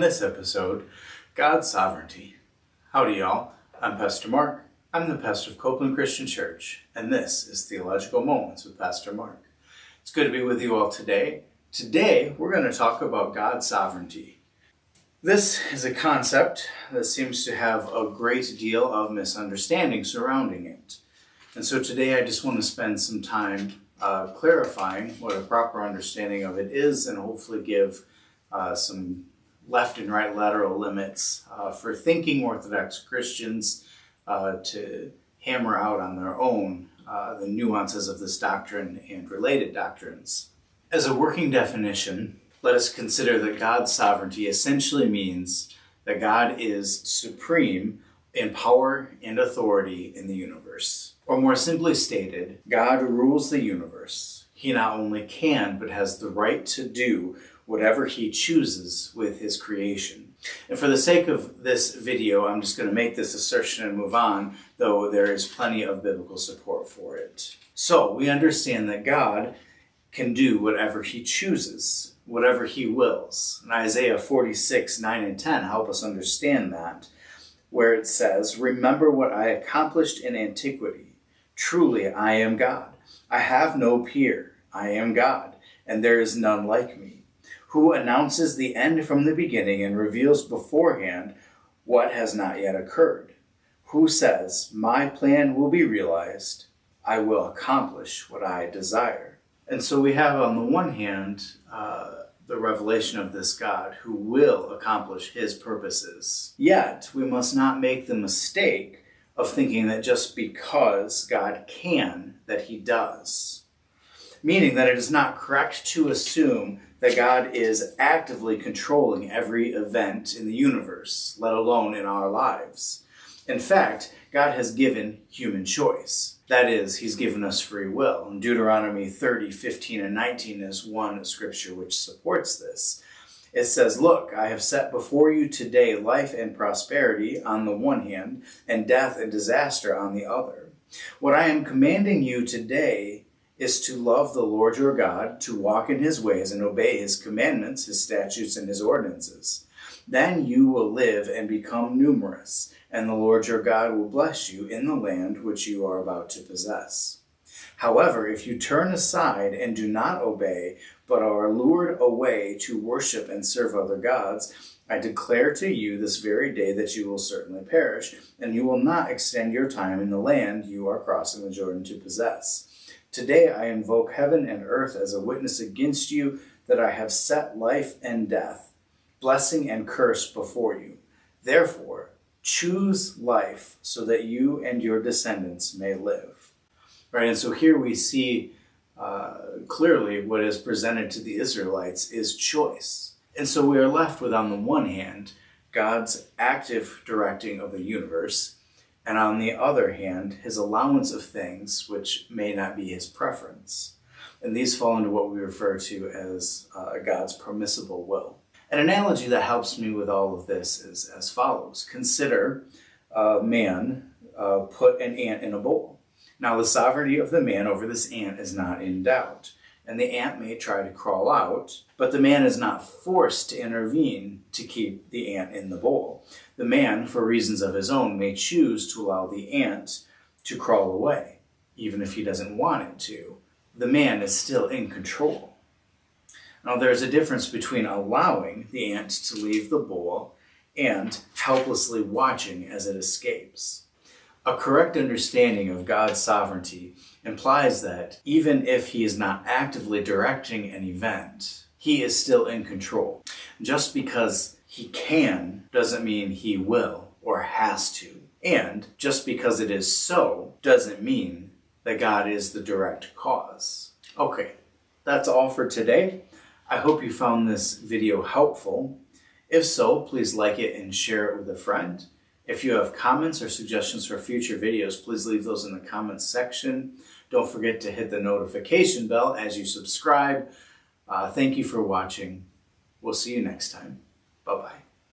this episode, God's sovereignty. Howdy y'all, I'm Pastor Mark. I'm the pastor of Copeland Christian Church, and this is Theological Moments with Pastor Mark. It's good to be with you all today. Today, we're going to talk about God's sovereignty. This is a concept that seems to have a great deal of misunderstanding surrounding it. And so today I just want to spend some time clarifying what a proper understanding of it is and hopefully give some left and right lateral limits for thinking Orthodox Christians to hammer out on their own the nuances of this doctrine and related doctrines. As a working definition, let us consider that God's sovereignty essentially means that God is supreme in power and authority in the universe. Or more simply stated, God rules the universe. He not only can, but has the right to do whatever he chooses with his creation. And for the sake of this video, I'm just going to make this assertion and move on, though there is plenty of biblical support for it. So we understand that God can do whatever he chooses, whatever he wills. And Isaiah 46, 9 and 10 help us understand that, where it says, "Remember what I accomplished in antiquity. Truly I am God. I have no peer. I am God, and there is none like me, who announces the end from the beginning and reveals beforehand what has not yet occurred. Who says, my plan will be realized. I will accomplish what I desire." And so we have on the one hand, the revelation of this God who will accomplish his purposes. Yet, we must not make the mistake of thinking that just because God can, that he does. Meaning that it is not correct to assume that God is actively controlling every event in the universe, let alone in our lives. In fact, God has given human choice. That is, he's given us free will. And Deuteronomy 30, 15, and 19 is one scripture which supports this. It says, "Look, I have set before you today life and prosperity on the one hand, and death and disaster on the other. What I am commanding you today is to love the Lord your God, to walk in his ways and obey his commandments, his statutes, and his ordinances. Then you will live and become numerous, and the Lord your God will bless you in the land which you are about to possess. However, if you turn aside and do not obey, but are lured away to worship and serve other gods, I declare to you this very day that you will certainly perish, and you will not extend your time in the land you are crossing the Jordan to possess. Today I invoke heaven and earth as a witness against you that I have set life and death, blessing and curse before you. Therefore, choose life so that you and your descendants may live." Right, and so here we see clearly what is presented to the Israelites is choice. And so we are left with, on the one hand, God's active directing of the universe, and on the other hand, his allowance of things which may not be his preference. And these fall into what we refer to as God's permissible will. An analogy that helps me with all of this is as follows. Consider a man put an ant in a bowl. Now, the sovereignty of the man over this ant is not in doubt, and the ant may try to crawl out, but the man is not forced to intervene to keep the ant in the bowl. The man, for reasons of his own, may choose to allow the ant to crawl away, even if he doesn't want it to. The man is still in control. Now, there's a difference between allowing the ant to leave the bowl and helplessly watching as it escapes. A correct understanding of God's sovereignty implies that even if he is not actively directing an event, he is still in control. Just because he can doesn't mean he will or has to. And just because it is so doesn't mean that God is the direct cause. Okay, that's all for today. I hope you found this video helpful. If so, please like it and share it with a friend. If you have comments or suggestions for future videos, please leave those in the comments section. Don't forget to hit the notification bell as you subscribe. Thank you for watching. We'll see you next time. Bye-bye.